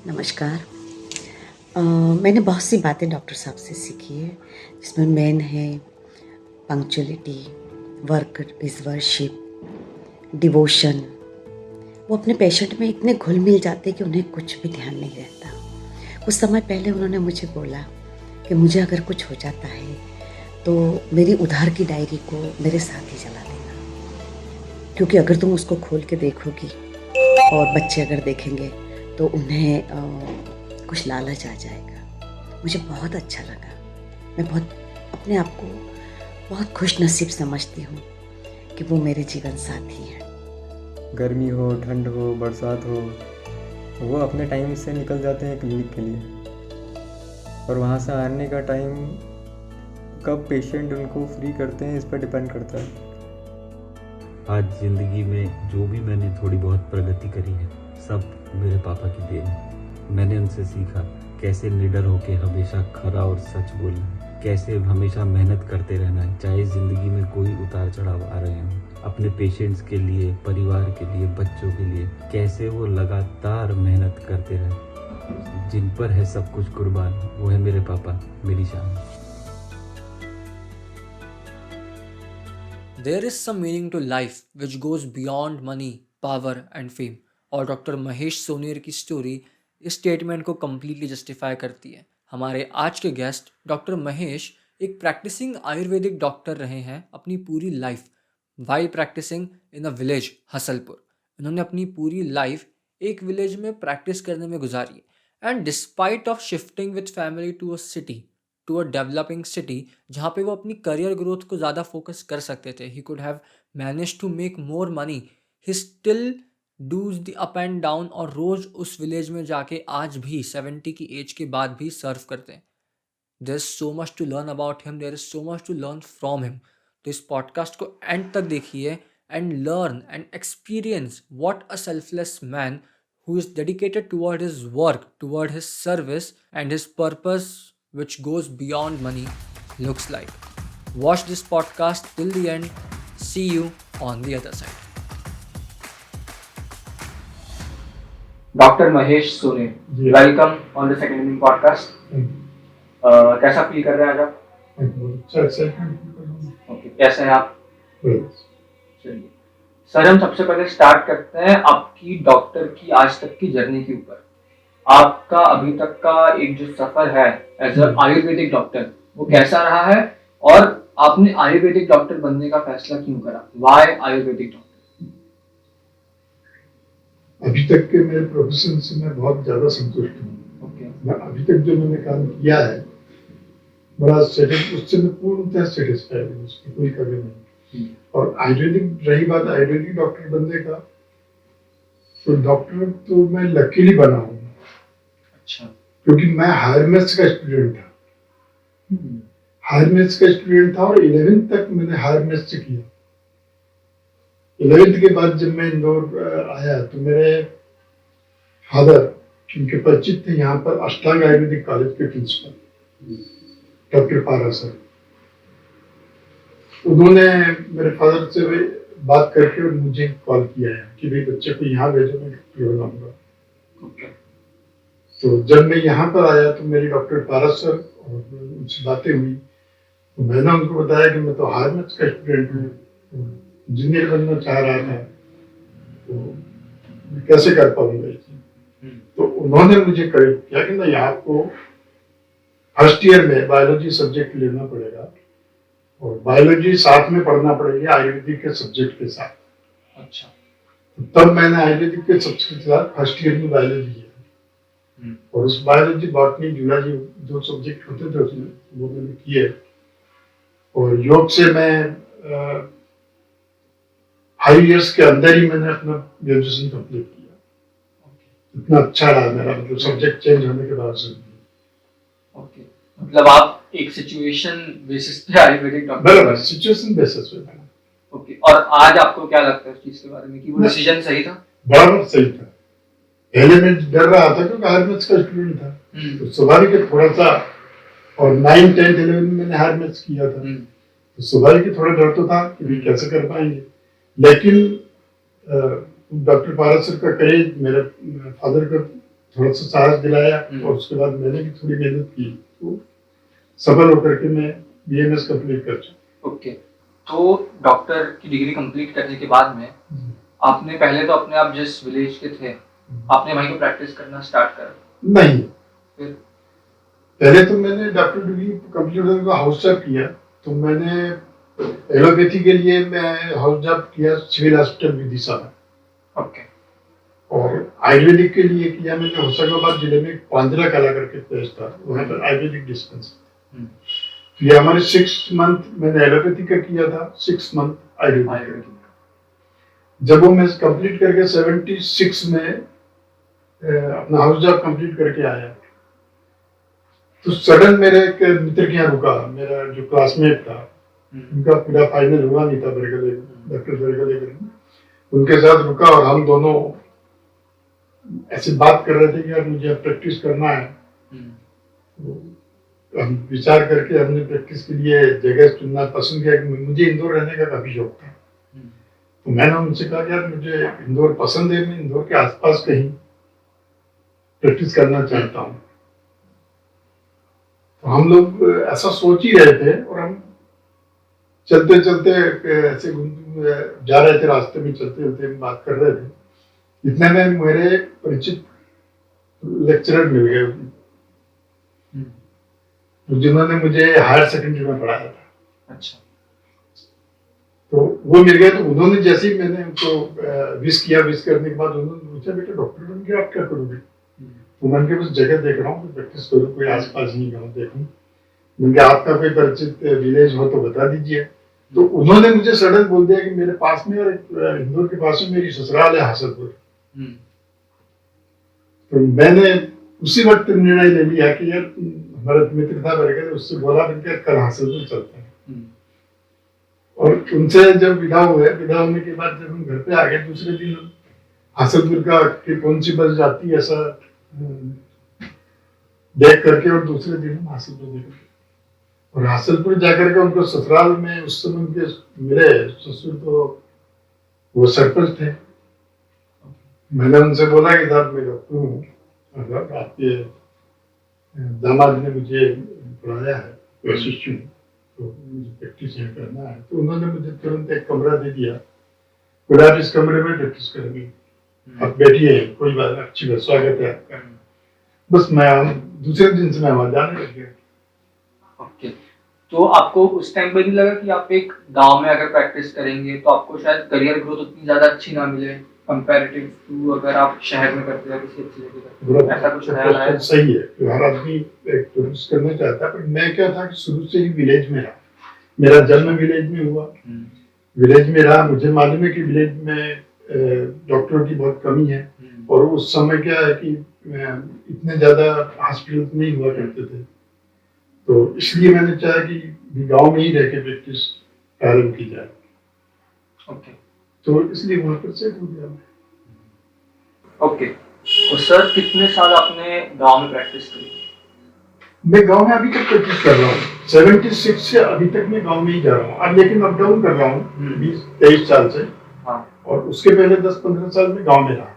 नमस्कार। मैंने बहुत सी बातें डॉक्टर साहब से सीखी है, जिसमें मेन है punctuality, work is worship, devotion. वो अपने पेशेंट में इतने घुल-मिल जाते हैं कि उन्हें कुछ भी ध्यान नहीं रहता। कुछ समय पहले उन्होंने मुझे बोला कि मुझे अगर कुछ हो जाता है, तो मेरी उधार की डायरी को मेरे साथ ही जला देना, क्योंकि अगर तुम उसको खोल के देखोगी और बच्चे अगर देखेंगे तो उन्हें कुछ लालच आ जाएगा। मुझे बहुत अच्छा लगा। मैं बहुत अपने आप को बहुत खुशनसीब समझती हूँ कि वो मेरे जीवन साथी हैं। गर्मी हो, ठंड हो, बरसात हो, वो अपने टाइम से निकल जाते हैं क्लिनिक के लिए। और वहाँ से आने का टाइम कब पेशेंट उनको फ्री करते हैं, इस पर डिपेंड करता है। आज ज़िंदगी में जो भी मैंने थोड़ी बहुत प्रगति करी है, सब मेरे पापा की देन है। मैंने उनसे सीखा कैसे निडर होकर हमेशा खरा और सच बोलना है, कैसे हमेशा मेहनत करते रहना है, चाहे ज़िंदगी में कोई उतार चढ़ाव आ रहे हों। अपने पेशेंट्स के लिए, परिवार के लिए, बच्चों के लिए कैसे वो लगातार मेहनत करते रहे। जिन पर है सब कुछ कुर्बान, वो है मेरे पापा, मेरी शान। There is some meaning to life which goes beyond money, power and fame. और डॉक्टर महेश सोनेर की स्टोरी इस स्टेटमेंट को कम्प्लीटली जस्टिफाई करती है। हमारे आज के गेस्ट डॉक्टर महेश एक प्रैक्टिसिंग आयुर्वेदिक डॉक्टर रहे हैं अपनी पूरी life, while practising in a village Hasalpur. इन्होंने अपनी पूरी लाइफ एक विलेज में प्रैक्टिस करने में गुजारी and despite of shifting with family to a city, to a developing city, जहाँ पे वो अपनी करियर ग्रोथ को ज़्यादा फोकस कर सकते थे, he could have manage to make more money, he still does the up and down और रोज़ उस विलेज में जाके आज भी 70 की एज के बाद भी सर्व करते हैं। There is so much to learn about him, there is so much to learn from him. तो इस पॉडकास्ट को एंड तक देखिए and learn and experience what a selfless man who is dedicated toward his work, toward his service and his purpose which goes beyond money looks like. Watch this podcast till the end. See you on the other side. Doctor Mahesh Sone, welcome on the second inning podcast. कैसा feel कर रहे हैं आज आप? Okay, कैसे हैं आप? चलिए सर, हम सबसे पहले स्टार्ट करते हैं आपकी डॉक्टर की आज तक की जर्नी के ऊपर। आपका अभी तक का एक जो सफर है एज अ आयुर्वेदिक डॉक्टर, वो कैसा रहा है और आपने आयुर्वेदिक डॉक्टर बनने का फैसला क्यों करा? Why Ayurvedic doctor? अभी तक के मेरे प्रोफेशन से मैं बहुत ज़्यादा संतुष्ट हूँ। मैं अभी तक जो मैंने काम किया है बड़ा उससे मैं पूर्णतः सेटिस्फाइड हूँ, उसकी कोई कमी नहीं। और आयुर्वेदिक, रही बात आयुर्वेदिक डॉक्टर बनने का, तो डॉक्टर तो मैं लकीली बना हूँ। अच्छा। क्योंकि मैं हायर मैथ्स का स्टूडेंट था। हायर मैथ्स का स्टूडेंट था और 11th तक मैंने हायर मैथ्स से किया। 11th के बाद जब मैं इंदौर आया तो मेरे फादर, उनके परिचित थे यहाँ पर अष्टांग आयुर्वेदिक कॉलेज के प्रिंसिपल डॉक्टर पारा सर। उन्होंने मेरे फादर से बात करके और मुझे कॉल किया है कि भाई बच्चे को यहाँ भेजो, मैं डॉक्टर बनाऊंगा। तो जब मैं यहाँ पर आया तो मेरी डॉक्टर पारा सर और उनसे बातें हुई, तो मैंने उनको बताया कि मैं तो हायर मैथ्स का स्टूडेंट हूँ, इंजीनियर बनना चाह रहा था, तो मैं कैसे कर पाऊंगा। तो उन्होंने मुझे करेक्ट किया कि नहीं, आपको फर्स्ट ईयर में बायोलॉजी सब्जेक्ट लेना पड़ेगा और बायोलॉजी साथ में पढ़ना पड़ेगी आयुर्वेदिक के सब्जेक्ट के साथ। अच्छा। तो तब मैंने आयुर्वेदिक के सब्जेक्ट के साथ फर्स्ट ईयर में बायोलॉजी किया और उस बायोलॉजी, बॉटनी, जूलॉजी जो सब्जेक्ट होते थे उसमें वो मैंने किए। और योग से मैं 5 इयर्स के अंदर ही मैंने अपना ग्रेजुएशन कंप्लीट किया। इतना अच्छा रहा मेरा, मतलब सब्जेक्ट चेंज होने के बाद से। ओके, मतलब आप एक सिचुएशन बेसिस पे आयुर्वेदिक डॉक्टर? बराबर, सिचुएशन बेसिस पे। ओके, और आज आपको क्या लगता है इस चीज के बारे में कि वो डिसीजन सही था? बराबर सही था। पहले मैं डर रहा था क्योंकि हायर मैथ्स का स्टूडेंट था, तो स्वाभाविक है थोड़ा सा, और 9, 10, 11 में मैंने हायर मैथ्स किया था, तो स्वाभाविक है थोड़ा डर तो था कि कैसे कर पाएंगे। लेकिन डॉक्टर पारा सर का करेज, मेरे फादर का थोड़ा सा साहस दिलाया और उसके बाद मैंने भी थोड़ी मेहनत की, तो सफल होकर के मैं BMS कंप्लीट कर चुका। ओके, तो डॉक्टर की डिग्री कंप्लीट करने के बाद में आपने पहले तो अपने आप जिस विलेज के थे आपने वहीं पे प्रैक्टिस करना स्टार्ट करा? नहीं, फिर पहले तो मैंने डॉक्टर डिग्री कंप्लीट होने का हाउस जॉब किया। तो मैंने एलोपैथी के लिए मैं हाउस जॉब किया सिविल हॉस्पिटल विदिशा में, ओके, और आयुर्वेदिक के लिए किया मैंने होशंगाबाद जिले में पांजरा कला करके प्लेस था, वहाँ पर आयुर्वेदिक डिस्पेंसरी। ये हमारे 6 मंथ मैंने एलोपैथी का किया था, 6 मंथ आयुर्वेदिक। जब वो मैं कंप्लीट करके 76 में अपना हाउस जॉब कंप्लीट करके आया, तो सडन मेरे एक मित्र के यहाँ रुका, मेरा जो क्लासमेट था उनका पूरा फाइनल हुआ नहीं था बरगले, डॉक्टर बरगले में, उनके साथ रुका और हम दोनों ऐसे बात कर रहे थे कि यार मुझे प्रैक्टिस करना है। तो हम विचार करके हमने प्रैक्टिस के लिए जगह चुनना पसंद किया कि मुझे इंदौर रहने का काफी शौक था। तो मैंने उनसे कहा यार मुझे इंदौर पसंद है, मैं इंदौर के आसपास कहीं प्रैक्टिस करना चाहता हूँ। तो हम लोग ऐसा सोच ही रहे थे और हम चलते चलते ऐसे जा रहे थे, रास्ते में चलते चलते बात कर रहे थे, इतने में मेरे परिचित लेक्चरर मिल गए जिन्होंने मुझे हायर सेकेंडरी में पढ़ाया था। अच्छा, तो वो मिल गए, तो उन्होंने जैसे ही मैंने उनको विश किया, विश करने के बाद उन्होंने पूछा बेटा डॉक्टर बन के आप क्या करोगे? तो मैंने बस जगह देख रहा हूँ, प्रैक्टिस करूँ, कोई आसपास ही गाँव देखूँ। मैंने आपका कोई परिचित विलेज हो तो बता दीजिए। तो उन्होंने मुझे सडन बोल दिया कि मेरे पास में और इंदौर के पास में मेरी ससुराल है हासलपुर। तो मैंने उसी वक्त निर्णय ले लिया कि यार हमारा मित्र था बरगल, उससे बोला बनकर कल हासलपुर चलते हैं। और उनसे जब विदा हुए, विदा होने के बाद जब हम घर पे आ गए, दूसरे दिन हासलपुर का कि कौन सी बस जाती है ऐसा देख करके, और दूसरे दिन हम हासलपुर गए। और हासलपुर जाकर के उनको ससुराल में उस समय उनके मेरे ससुर तो वो सरपंच थे। मैंने उनसे बोला कि साहब मैं डॉक्टर हूँ, मतलब आपके दामाद ने मुझे पढ़ाया है, तो शिष्य हूँ, तो मुझे प्रैक्टिस यहाँ करना है। तो उन्होंने मुझे तुरंत एक कमरा दे दिया, बोला आप इस कमरे में प्रैक्टिस करेंगे, आप बैठिए, कोई बात नहीं, अच्छी बात, स्वागत है आपका। बस मैं दूसरे दिन से मैं वहां जाने लग गया। ओके, तो आपको उस टाइम पे नहीं लगा कि आप एक गांव में अगर प्रैक्टिस करेंगे तो आपको शायद करियर ग्रोथ उतनी ज्यादा अच्छी ना मिले कंपैरेटिव टू अगर आप शहर में करते हैं किसी अच्छी जगह पर? ऐसा कुछ ख्याल आया? सही है, हर आदमी एक प्रैक्टिस करना चाहता है, पर मैं क्या था कि शुरू से ही विलेज में रहा, मेरा जन्म विलेज में हुआ, विलेज में रहा। मुझे मालूम है कि विलेज में डॉक्टरों की बहुत कमी है, और उस समय क्या है कि इतने ज्यादा हॉस्पिटल नहीं हुआ करते थे, तो इसलिए मैंने चाहा कि गांव में ही रह के प्रैक्टिस प्रारंभ की जाए। ओके, तो इसलिए वहां पर सेट हो गया। ओके, तो सर कितने साल आपने गांव में प्रैक्टिस करी? मैं गांव में अभी तक प्रैक्टिस कर रहा हूँ, 76 से अभी तक मैं गांव में ही जा रहा हूँ। अब लेकिन अप डाउन कर रहा हूँ 20-23 साल से। हाँ, और उसके पहले 10-15 साल में गांव में रहा,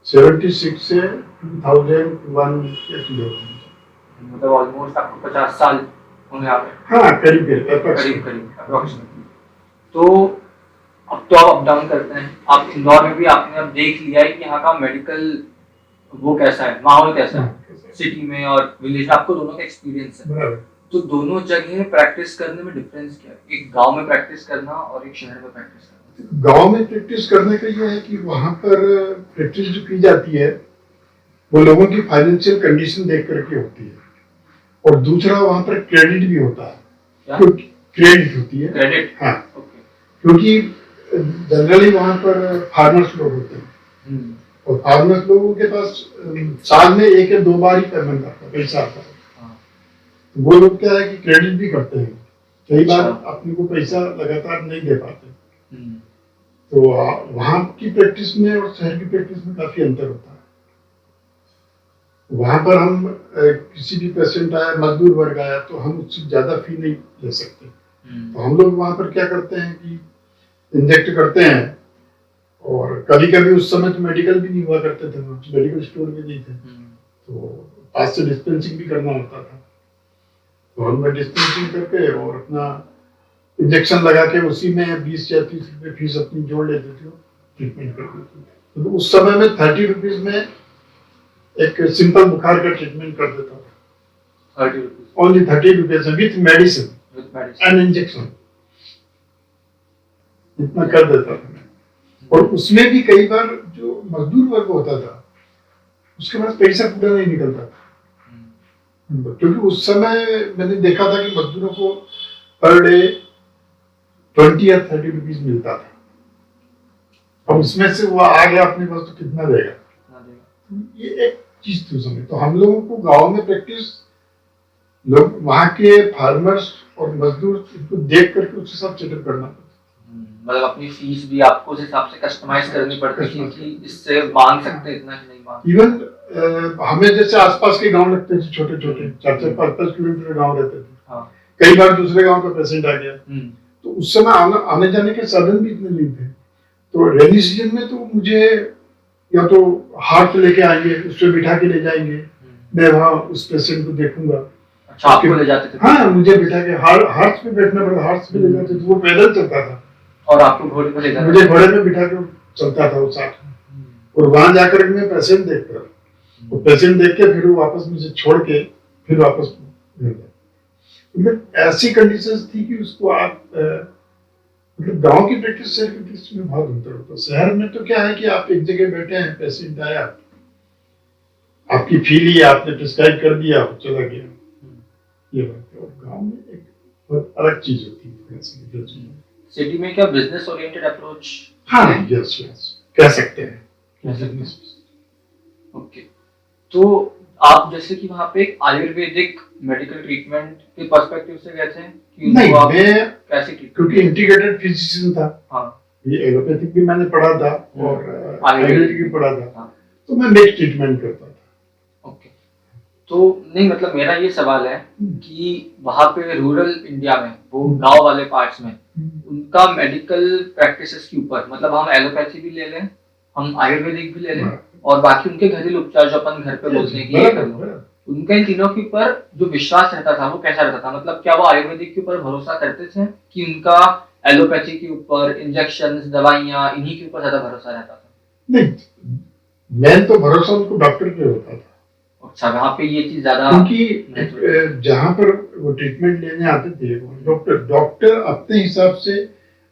76 से 2001 के मतलब ऑलमोस्ट आपको 50 साल होने आ गए। हाँ, करीब अप्रोक्सीमेटली। तो अब तो आप अप डाउन करते हैं, आप इंदौर में भी आपने अब देख लिया है कि यहाँ का मेडिकल वो कैसा है, माहौल कैसा है, सिटी में और विलेज में आपको दोनों का एक्सपीरियंस है। तो दोनों जगह प्रैक्टिस करने में डिफरेंस क्या है, एक गांव में प्रैक्टिस करना और एक शहर में प्रैक्टिस करना? गांव में प्रैक्टिस करने का ये है कि वहां पर प्रैक्टिस जो की जाती है वो लोगों की फाइनेंशियल कंडीशन देख करके होती है, और दूसरा वहां पर क्रेडिट भी होता है। क्योंकि क्रेडिट होती है, क्रेडिट, हाँ, क्योंकि जनरली वहां पर फार्मर्स लोग होते हैं, और फार्मर्स लोगों के पास साल में 1 या 2 बार ही पेमेंट आता है, पैसा आता है। तो वो लोग क्या है कि क्रेडिट भी करते हैं, कई बार अपने को पैसा लगातार नहीं दे पाते। तो वहां की प्रैक्टिस में और शहर की प्रैक्टिस में काफी अंतर होता है। वहां पर हम किसी भी पेशेंट आया, मजदूर वर्ग आया, तो हम उससे ज्यादा फी नहीं ले सकते। तो हम लोग वहां पर क्या करते हैं कि इंजेक्ट करते हैं, और कभी कभी उस समय तो मेडिकल भी नहीं हुआ करते थे, मेडिकल स्टोर भी नहीं थे, तो पास से डिस्पेंसिंग भी करना होता था। तो हम डिस्पेंसिंग करके और अपना इंजेक्शन लगा के उसी में 20 या 30 रुपये फीस अपनी जोड़ लेते थे, ट्रीटमेंट कर देते थे। तो उस समय में 30 रुपीज में एक सिंपल बुखार का ट्रीटमेंट कर देता था। 30 rupees only 30 rupees with medicine with medicine. And injection, इतना कर देता था मैं। और उसमें भी कई बार जो मजदूर वर्ग होता था उसके पास पैसा पूरा नहीं निकलता था, क्योंकि उस समय मैंने देखा था कि मजदूरों को पर डे 20 या 30 रुपीज मिलता था। अब उसमें से वो आ गया अपने पास तो कितना देगा, ये एक चीज थी उस समय। तो हम लोगों को गांव में प्रैक्टिस, लोग वहाँ के फार्मर्स और मजदूर इनको देख करके उस हिसाब से सेटअप करना पड़ता। मतलब अपनी फीस भी आपको उस हिसाब से कस्टमाइज करनी पड़ती थी कि इससे मांग सकते हैं इतना कि नहीं मांग। इवन हमें जैसे आसपास के गांव लगते थे, छोटे छोटे 4-4, 5-5 किलोमीटर गांव रहते थे। हाँ। कई बार दूसरे गांव का पेशेंट आ गया, तो उस समय आने जाने के साधन भी इतने नहीं थे। तो रेनी सीजन में तो मुझे या तो हार्ट पे लेके आएंगे, उससे बिठा के ले जाएंगे, मैं वहाँ उस पेशेंट को देखूंगा। अच्छा, आपको ले जाते थे? हाँ, मुझे बिठा के हार्ट पे बैठना पड़ता, हार्ट पे ले जाते थे। वो पैदल चलता था और आपको घोड़े पे ले जाते? मुझे घोड़े पे बिठा के चलता था वो साथ में। और वहां जाकर मैं पेशेंट देखता, वो पेशेंट देख के फिर वो वापस मुझे छोड़ के फिर वापस मतलब ऐसी कंडीशंस थी कि उसको आप मतलब गांव की प्रैक्टिस शहर की प्रैक्टिस में बहुत अंतर होता है। शहर में तो क्या है कि आप एक जगह बैठे हैं, पेशेंट आया, आपकी फी ली, आपने प्रिस्क्राइब कर दिया, चला गया, ये बात है। और गांव में एक बहुत अलग चीज होती है। सिटी में क्या बिजनेस ओरिएंटेड अप्रोच? हाँ, यस कह सकते हैं। ओके, तो आप जैसे कि वहाँ पे एक आयुर्वेदिक मेडिकल ट्रीटमेंट के पर्सपेक्टिव से गए थे कि नहीं, आप मैं कैसे ट्रीट? क्योंकि इंटीग्रेटेड फिजिशियन था। हाँ। ये एलोपैथिक भी मैंने पढ़ा था और आयुर्वेदिक भी पढ़ा था। हाँ। तो मैं मिक्स ट्रीटमेंट करता था। ओके, तो नहीं मतलब मेरा ये सवाल है कि वहाँ पे रूरल इंडिया में, वो गांव वाले पार्ट्स में, उनका मेडिकल प्रैक्टिसेस के ऊपर, मतलब हम एलोपैथी भी ले लें, हम आयुर्वेदिक भी ले लें, और बाकी उनके घरेलू उपचार जो अपन घर पे बोलते हैं कि ये कर लो, उनका इन तीनों के ऊपर जो विश्वास रहता था वो कैसा रहता था? मतलब क्या वो आयुर्वेदिक के ऊपर भरोसा करते थे कि उनका एलोपैथी के ऊपर, इंजेक्शन, दवाइयाँ, इन्हीं के ऊपर ज्यादा भरोसा रहता था? नहीं, मेन तो भरोसा उनको डॉक्टर पे होता था। अच्छा, वहाँ पे ये चीज ज्यादा, क्योंकि जहाँ पर वो ट्रीटमेंट लेने आते थे डॉक्टर अपने हिसाब से,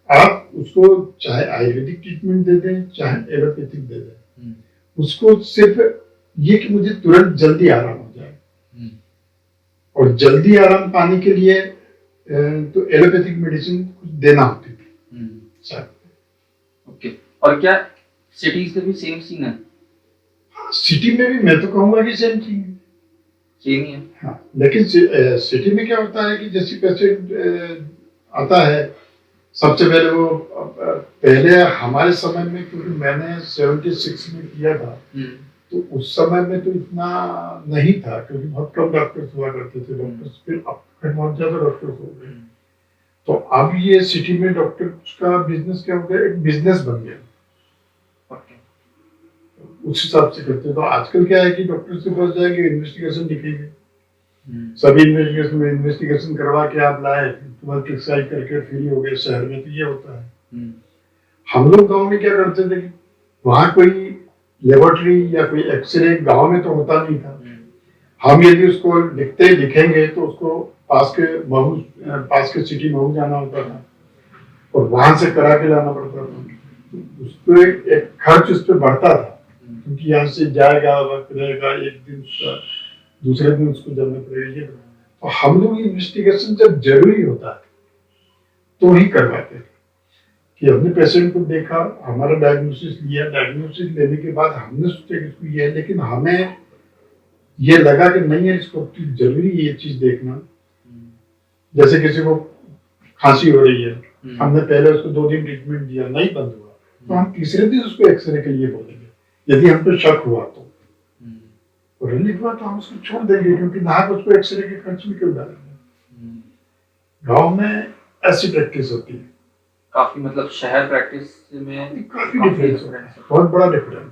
आप उसको चाहे आयुर्वेदिक ट्रीटमेंट दे दें चाहे एलोपैथिक दे दें, उसको सिर्फ ये कि मुझे तुरंत जल्दी आराम हो जाए, और जल्दी आराम पाने के लिए तो एलोपैथिक मेडिसिन कुछ देना होती थी। ओके, और क्या सिटीज में भी सेम सीन है? सिटी में भी मैं तो कहूंगा कि सेम चीज है, सेम ही है। हाँ, लेकिन सिटी में क्या होता है कि जैसे पेशेंट आता है, सबसे पहले वो पहले हमारे समय में, क्योंकि मैंने 76 में किया था, तो उस समय में तो इतना नहीं था, क्योंकि बहुत कम डॉक्टर्स हुआ करते थे। डॉक्टर्स फिर अब बहुत ज्यादा डॉक्टर्स हो गए। तो अब ये सिटी में डॉक्टर का बिजनेस क्या हो गया, एक बिजनेस बन गया, उस हिसाब से करते हैं। तो आजकल क्या है कि डॉक्टर से पास जाएंगे, इन्वेस्टिगेशन लिखेंगे, सभी इन्वेस्टिगेशन करवा के आप लाए, तुम्हारा प्रिस्क्राइब करके फ्री हो गए। शहर में तो ये होता है। हम लोग गांव में क्या करते थे कि वहाँ कोई लेबोरेटरी या कोई एक्सरे गांव में तो होता नहीं था। हम यदि उसको लिखेंगे तो उसको पास के सिटी महू जाना होता था, और वहां से करा के लाना पड़ता था। उसको एक खर्च उस पर बढ़ता था, क्योंकि यहाँ से जाएगा, वक्त रहेगा, एक दिन उसका, दूसरे दिन उसको जाना पड़ेगा। तो हम लोग इन्वेस्टिगेशन जब जरूरी होता है तो ही करवाते थे, कि हमने पेशेंट को देखा, हमारा डायग्नोसिस लिया, डायग्नोसिस लेने के बाद हमने सोचा कि इसको ये है, लेकिन हमें ये लगा कि नहीं है, इसको जरूरी ये चीज देखना। जैसे किसी को खांसी हो रही है, हमने पहले उसको 2 दिन ट्रीटमेंट दिया, नहीं बंद हुआ, तो हम तीसरे दिन उसको एक्सरे के लिए बोलेंगे, यदि हमको शक हुआ तो। और रिलीफ हुआ तो हम उसको छोड़ देंगे, क्योंकि नाक उसको एक्सरे के खर्च में क्यों डालेंगे। गाँव में ऐसी प्रैक्टिस होती है। काफी मतलब शहर प्रैक्टिस में काफी काफी डिफरेंस difference है। बहुत बड़ा डिफरेंस।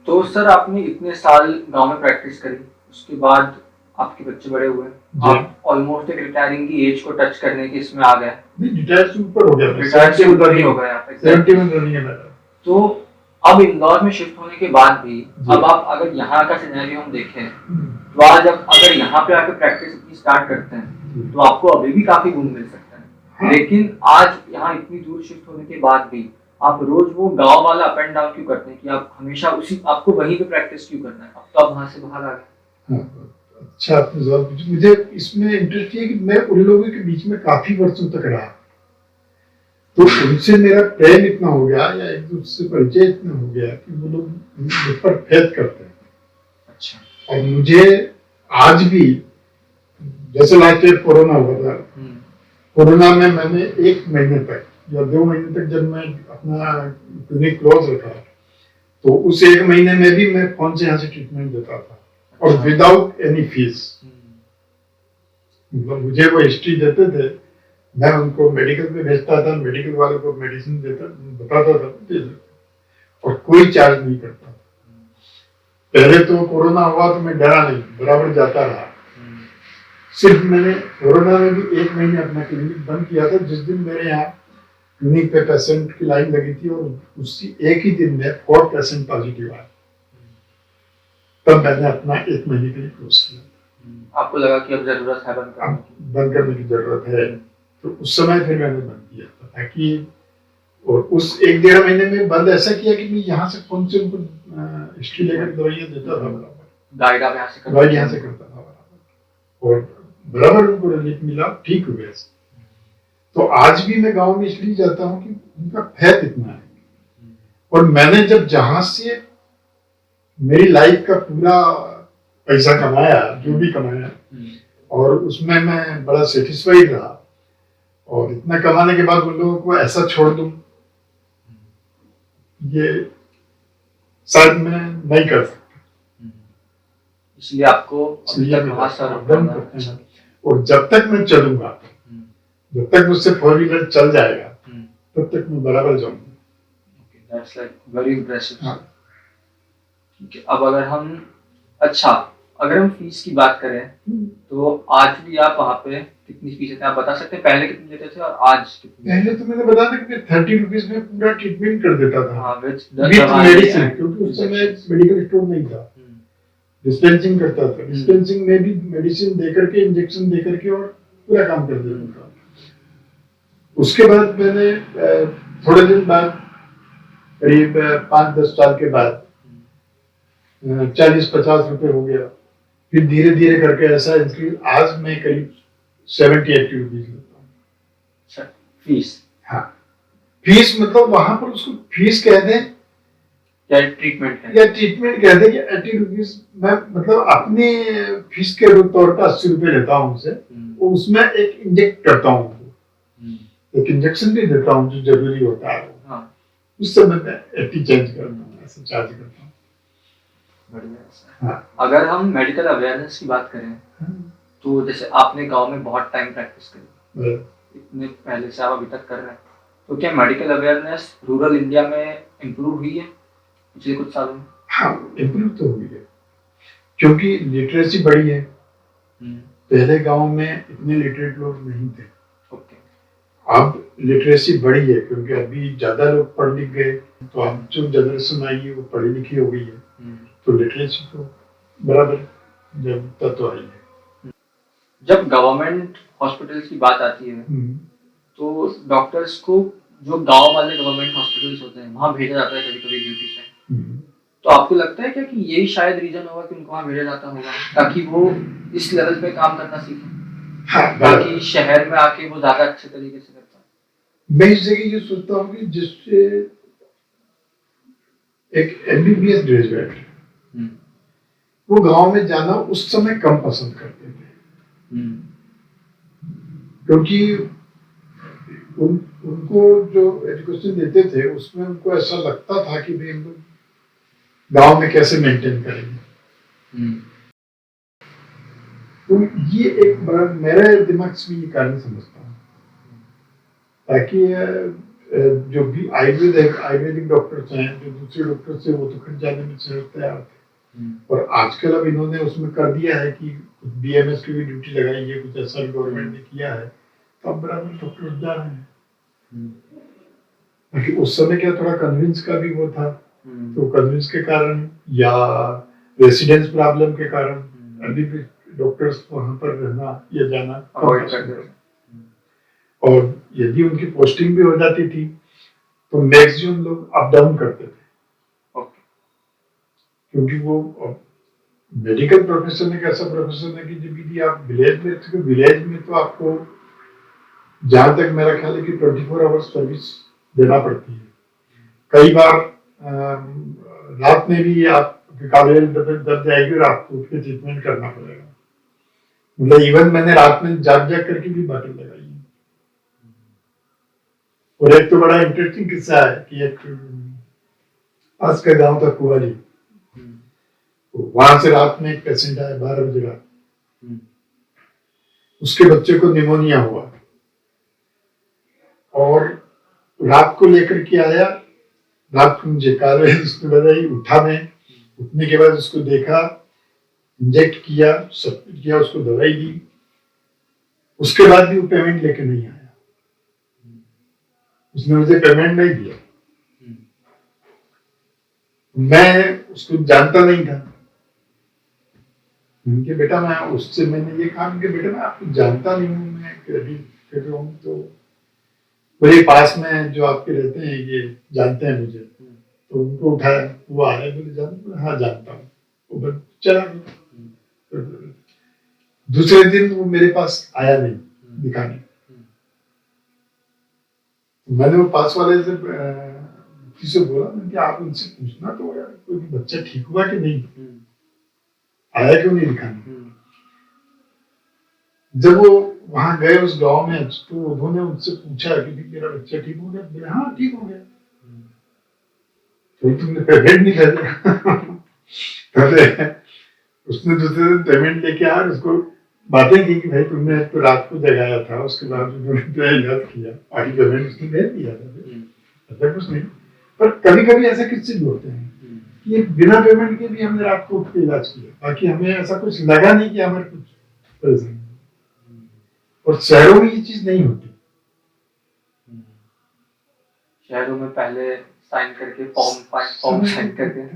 तो सर आपने इतने साल गांव में प्रैक्टिस करी, उसके बाद आपके बच्चे बड़े हुए, जी। आप ऑलमोस्ट एक रिटायरिंग की एज को टच करने की इसमें आ गए, नहीं, रिटायर से ऊपर हो गया, रिटायर से ऊपर ही हो गए आप। 71 रनिंग है मेरा। तो अब इंदौर में शिफ्ट होने के बाद भी जी। अब आप अगर यहाँ का सिनेरियो हम देखें तो आज अब अगर यहाँ पे आके प्रैक्टिस अपनी स्टार्ट करते हैं तो आपको अभी भी काफी गुण मिल सकता है। हाँ। लेकिन आज यहाँ इतनी दूर शिफ्ट होने के बाद भी आप रोज वो गांव वाला अप एंड डाउन क्यों करते हैं कि आप हमेशा उसी आपको वहीं पे प्रैक्टिस क्यों करना है? अब तो आप वहां से बाहर आ गए। हाँ, अच्छा आपने सवाल पूछा। मुझे इसमें इंटरेस्ट है कि मैं उन लोगों के बीच में काफी वर्षों तक रहा, तो उनसे मेरा प्रेम इतना हो गया या एक दूसरे से परिचय इतना हो गया कि वो लोग मुझ पर फेथ करते हैं। अच्छा। और मुझे आज भी, जैसे लास्ट ईयर कोरोना हुआ था, कोरोना में मैंने 1 महीने तक या 2 महीने तक जब मैं अपना क्लिनिक क्लोज रखा, तो उस 1 महीने में भी मैं फोन से यहाँ से ट्रीटमेंट देता था और विदाउट एनी फीस। मतलब मुझे वो हिस्ट्री देते थे, मैं उनको मेडिकल पे भेजता था, मेडिकल वाले को मेडिसिन देता बताता था और कोई चार्ज नहीं करता। पहले तो कोरोना हुआ तो मैं डरा नहीं, बराबर जाता रहा। सिर्फ मैंने कोरोना में भी 1 महीने अपना क्लिनिक बंद किया था, जिस दिन मेरे यहाँ क्लिनिक पे पेशेंट की लाइन लगी थी और उसी एक ही दिन में 4 पेशेंट पॉजिटिव आए, तब मैंने अपना 1 महीने के लिए क्लोज किया। आपको लगा कि अब जरूरत है बंद करने की जरूरत है, तो उस समय फिर मैंने बंद किया था ताकि, और उस 1-1.5 महीने में बंद ऐसा किया कि मैं यहाँ से फोन से उनको हिस्ट्री लेकर दवाइयाँ देता था बराबर, गाइड आप यहाँ से दवाई यहाँ से करता था बराबर, और बराबर उनको रिलीफ मिला, ठीक हुए। तो आज भी मैं गांव में इसलिए जाता हूँ कि उनका फेथ इतना है। और मैंने जब जहां से मेरी लाइफ का पूरा पैसा कमाया, जो भी कमाया, और उसमें मैं बड़ा सेटिस्फाइड रहा, और इतना कमाने के बाद उन लोगों को ऐसा छोड़ दूं, ये शायद मैं नहीं कर सकता। इसलिए आपको अभी तक वहां से, और जब तक मैं चलूंगा, जब तक मुझसे 4 व्हीलर चल जाएगा, तब तक मैं बराबर जाऊंगा। That's like very impressive. हाँ। ठीक है, अब अगर हम फीस की बात करें तो आज भी आप वहाँ पे कितनी फीस लेते हैं? आप बता सकते हैं पहले कितनी लेते थे और आज कितनी? पहले तो मैंने बता था कि 30 रुपीज में पूरा ट्रीटमेंट कर देता था। हाँ, विद मेडिसिन, क्योंकि उस समय मेडिकल स्टोर नहीं था। डिस्पेंसिंग करता था, डिस्पेंसिंग में भी मेडिसिन देकर के, इंजेक्शन देकर के, और पूरा काम कर देता था। उसके बाद मैंने थोड़े दिन बाद, करीब 5-10 साल के बाद 40-50 रुपए हो गया, फिर धीरे धीरे करके ऐसा इंक्रीज, आज मैं करीब 70-80 रुपीज लेता हूँ फीस। हाँ, फीस मतलब वहां पर उसको फीस कह दें या ट्रीटमेंट है, या ट्रीटमेंट कह दें कि 80 रुपीज, मैं मतलब अपने फीस के तौर पर 80 रुपए लेता हूँ उनसे, उसमें एक इंजेक्ट करता हूँ, एक इंजेक्शन भी देता हूँ जो जरूरी होता है। हाँ। उस समय मैं 80 चेंज करता हूँ, ऐसा चार्ज करता हूँ। बढ़िया। हाँ। अगर हम मेडिकल अवेयरनेस की बात करें तो जैसे आपने गांव में बहुत टाइम प्रैक्टिस करी, इतने पहले से आप अभी तक कर रहे हैं, तो क्या मेडिकल अवेयरनेस रूरल इंडिया में इम्प्रूव हुई है पिछले कुछ सालों में? हाँ, इम्प्रूव तो हुई है, क्योंकि लिटरेसी बढ़ी है। पहले गांव में इतने लिटरेट लोग नहीं थे। अब लिटरेसी बढ़ी है, क्योंकि अभी ज्यादा लोग पढ़ लिख गए, तो अब जो जनरेशन आई है वो पढ़ी लिखी हो गई है, तो लिटरेसी तो बराबर जब तक तो आई है। जब गवर्नमेंट हॉस्पिटल्स की बात आती है तो डॉक्टर्स को जो गांव वाले गवर्नमेंट हॉस्पिटल्स होते हैं वहां भेजा जाता है कभी कभी ड्यूटी पे, तो आपको लगता है क्या कि यही शायद रीजन होगा कि उनको वहां भेजा जाता होगा ताकि वो इस लेवल पे काम करना सीखें? हाँ, ताकि शहर में आके वो ज्यादा अच्छे तरीके से कर पाए। मैं इस जगह ये सोचता हूँ कि जिससे एक MBBS ग्रेजुएट वो गांव में जाना उस समय कम पसंद करते थे, क्योंकि उनको जो एजुकेशन देते थे उसमें उनको ऐसा लगता था कि भाई हम लोग गांव में कैसे मेंटेन करेंगे। तो ये एक बड़ा, मेरे दिमाग से भी ये कारण समझता हूँ। ताकि जो भी आयुर्वेदिक डॉक्टर्स हैं, जो दूसरे डॉक्टर से वो तो खट जाने में सहज तैयार थे। और आजकल अब इन्होंने उसमें कर दिया है कि कुछ बीएमएस की भी ड्यूटी लगाई है, कुछ ऐसा भी गवर्नमेंट ने किया है, तो अब बराबर डॉक्टर जा रहे हैं। बाकी उस समय क्या थोड़ा कन्विंस का भी वो था, तो कन्विंस के कारण या रेसिडेंस प्रॉब्लम के कारण अभी भी डॉक्टर्स वहां पर रहना या जाना अवॉइड कर देते। और यदि उनकी पोस्टिंग भी हो जाती थी तो मैक्सिमम लोग अप डाउन करते थे। ओके। क्योंकि वो मेडिकल प्रोफेशन एक ऐसा प्रोफेशन है कि जब भी आप विलेज में, तो विलेज में तो आपको जहां तक मेरा ख्याल है कि 24 आवर्स सर्विस देना पड़ती है। कई बार रात में भी आप काले दब जाएगी और आपको उठ के ट्रीटमेंट करना पड़ेगा। मतलब इवन मैंने रात में जाग करके भी बातें लगाई है। और एक तो बड़ा इंटरेस्टिंग किस्सा है कि एक पास का गांव था कुवाली, वहां से रात में एक पेशेंट आया 12 बजे रात, उसके बच्चे को निमोनिया हुआ और रात को लेकर के आया। रात को मुझे कॉल आई, उसने बताई, उठा मैं, उठने के बाद उसको देखा, इंजेक्ट किया, सब कुछ किया, उसको दवाई दी। उसके बाद भी वो पेमेंट लेके नहीं आया, उसने मुझे पेमेंट नहीं दिया। मैं उसको जानता नहीं था। उनके बेटा मैं उससे मैंने ये कहा कि बेटा मैं आपको जानता नहीं हूँ, मैं क्रेडिट कर रहा हूँ, तो मेरे पास में जो आपके रहते हैं ये जानते हैं मुझे, तो उनको उठाया, वो आया, बोले जानते, हाँ जानता हूँ, वो बस चला गया। दूसरे दिन वो मेरे पास आया नहीं दिखाने। मैंने वो पास वाले से किसी बोला, मैंने आप उनसे पूछना तो यार कोई बच्चा ठीक हुआ कि नहीं, आया क्यों नहीं दिखाने। जब वो वहां गए उस गांव में, तो उन्होंने उनसे पूछा कि मेरा बच्चा ठीक हो गया, बोले हाँ ठीक हो गया। तो तुमने पेमेंट नहीं कर उसने दूसरे दिन पेमेंट लेके आया, उसको बातें की कि भाई तुमने तो रात को जगाया था, उसके बाद उन्होंने याद किया, आगे पेमेंट उसने भेज दिया था, ऐसा कुछ नहीं। पर कभी कभी ऐसे किस्से भी होते हैं कि बिना पेमेंट के भी हमने रात को उठ के इलाज किया, बाकी हमें ऐसा कुछ लगा नहीं कि हमारे कुछ परेशानी। और शहरों में ये चीज नहीं होती। शहरों में पहले साइन करके फॉर्म साइन करके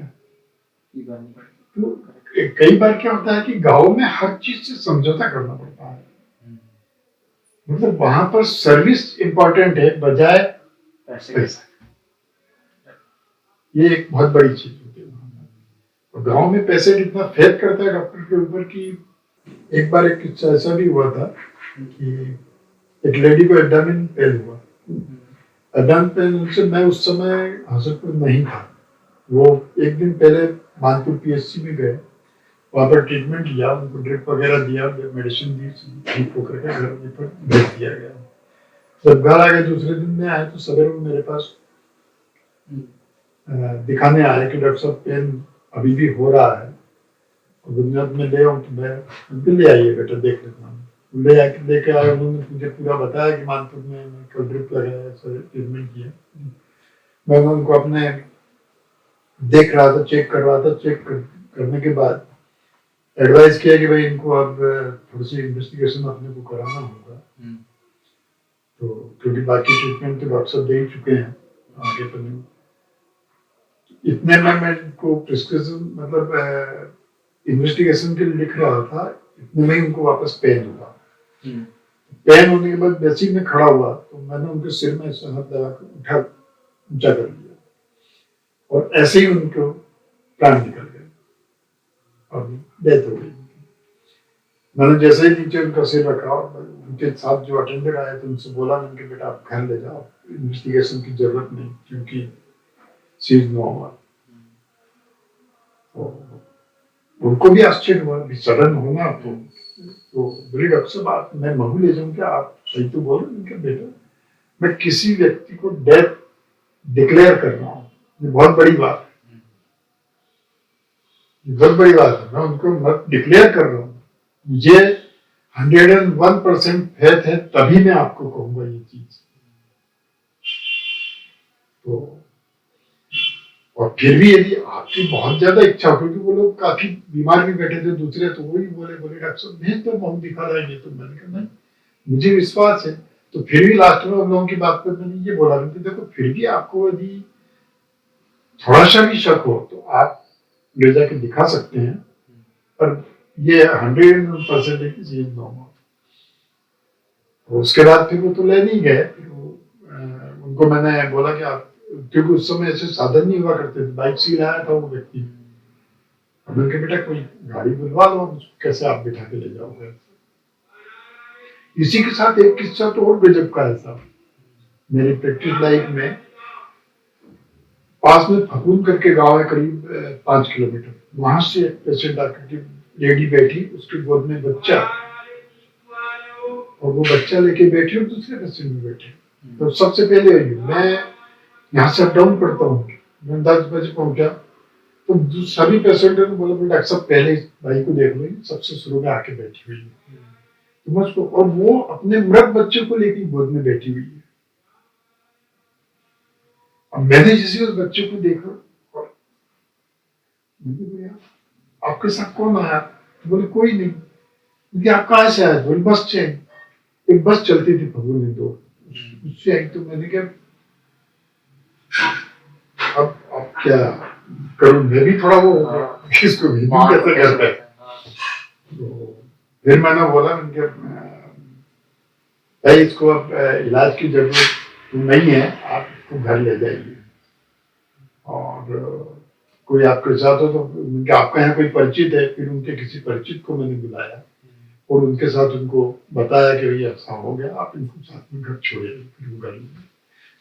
तो कई बार क्या होता है कि गांव में हर चीज से समझौता करना पड़ता है। मतलब वहां पर सर्विस इंपॉर्टेंट है बजाय पैसा। ये एक बहुत बड़ी चीज होती है। और गांव में पेशेंट इतना फेथ करता है डॉक्टर के ऊपर कि एक बार एक किस्सा ऐसा भी हुआ था कि एक लेडी को एब्डामिन पेन हुआ। एब्डामिन पेन से मैं उस समय हाजीपुर नहीं था, वो एक दिन पहले मानपुर पीएचसी में गए, वहाँ पर ट्रीटमेंट लिया, उनको ड्रिप वगैरह दिया, मेडिसिन दी, ठीक होकर के घर पर भेज दिया गया। जब घर आ गए दूसरे दिन में आए तो सवेरे वो मेरे पास दिखाने आए कि डॉक्टर साहब पेन अभी भी हो रहा है, और बुनियाद में ले आऊँ तो मैं ले आइए बेटा देख लेता हूँ। लेके आए, उन्होंने मुझे पूरा बताया कि मानपुर में कल ड्रिप लगाया, ट्रीटमेंट किया। मैं उनको अपने देख रहा था, चेक कर रहा था, चेक करने के बाद एडवाइस किया कि भाई इनको अब थोड़ी सी इन्वेस्टिगेशन अपने को कराना होगा, तो क्योंकि बाकी ट्रीटमेंट तो डॉक्टर साहब दे ही चुके हैं, आगे तो नहीं। इतने में मैं इनको प्रिस्क्रिप्शन मतलब इन्वेस्टिगेशन के लिए लिख रहा था, इतने में ही उनको वापस पेन हुआ। पेन होने के बाद बेसिक में खड़ा हुआ तो मैंने उनके सिर में ऐसे हाथ लगा कर ऊंचा कर लिया, और ऐसे ही उनको प्राण निकल गए और डेथ हो गई। मैंने जैसे ही नीचे उनका सिर रखा और उनके साथ जो अटेंडर आए थे उनसे बोला, मैंने बेटा आप घर ले जाओ, इन्वेस्टिगेशन की जरूरत नहीं, क्योंकि सीज नो हुआ। तो उनको भी आश्चर्य हुआ, सडन होना तो बोले डॉक्टर साहब आप, मैं महू ले जाऊँ क्या, आप सही तो बोल रहे हैं बेटा, मैं किसी व्यक्ति को डेथ डिक्लेयर कर रहा हूँ, ये बहुत बड़ी बात है, बहुत बड़ी बात है, मैं उनको मत डिक्लेयर कर रहा हूँ, मुझे 101% फेथ है, तभी मैं आपको कहूंगा ये चीज। तो और फिर भी यदि आपकी बहुत ज्यादा इच्छा हो, क्योंकि वो लोग काफी बीमार भी बैठे थे दूसरे, तो वही बोले डॉक्टर साहब नहीं तो हम दिखा रहेंगे, तो मैंने कहा नहीं मुझे विश्वास है। तो फिर भी लास्ट में उन लोगों की बात पर मैंने ये बोला कि देखो फिर भी आपको यदि थोड़ा सा भी शक हो तो आप ले जाके दिखा सकते हैं, पर ये 100% की चीज नॉर्मल। उसके बाद फिर वो तो ले नहीं गए, उनको मैंने बोला कि आप, क्योंकि उस समय ऐसे साधन नहीं हुआ करते थे, बाइक से लाया था वो व्यक्ति, मैंने कहा बेटा कोई गाड़ी बुलवा लो, कैसे आप बिठा के ले जाओगे। इसी के साथ एक किस्सा तो और गजब का है साहब, मेरी प्रैक्टिस लाइफ में पास में फकून करके गांव है करीब 5 किलोमीटर, वहां से एक पेशेंट आकर के लेडी बैठी, उसके गोद में बच्चा, और वो बच्चा लेके बैठी और दूसरे पेशेंट में बैठे। तो सबसे पहले मैं यहाँ से अप डाउन करता हूँ, मैं 10 बजे पहुंचा, तो सभी पेशेंटों ने बोला डॉक्टर साहब पहले इस भाई को देख लो, सबसे शुरू में आके बैठी हुई है। तो मैं उसको, और वो अपने मृत बच्चे को लेकर गोद में बैठी हुई है। अब मैंने जैसे उस बच्चे को देखा, और आपके साथ कौन आया? तो बोले कोई नहीं। क्योंकि आप कहाँ से आए? बोले बस से। एक बस चलती थी फगुन में, तो उससे आई। तो मैंने कहा अब क्या करूं, मैं भी थोड़ा वो किसको भेजूं, कैसे करता है। तो फिर मैंने बोला उनके भाई इसको अब इलाज की जरूरत नहीं है, आप इसको घर ले जाइए, और कोई आपके साथ हो तो उनके, आपका यहाँ कोई परिचित है। फिर उनके किसी परिचित को मैंने बुलाया और उनके साथ उनको बताया कि भैया ऐसा हो गया, आप इनको साथ में घर छोड़िए। फिर वो घर में,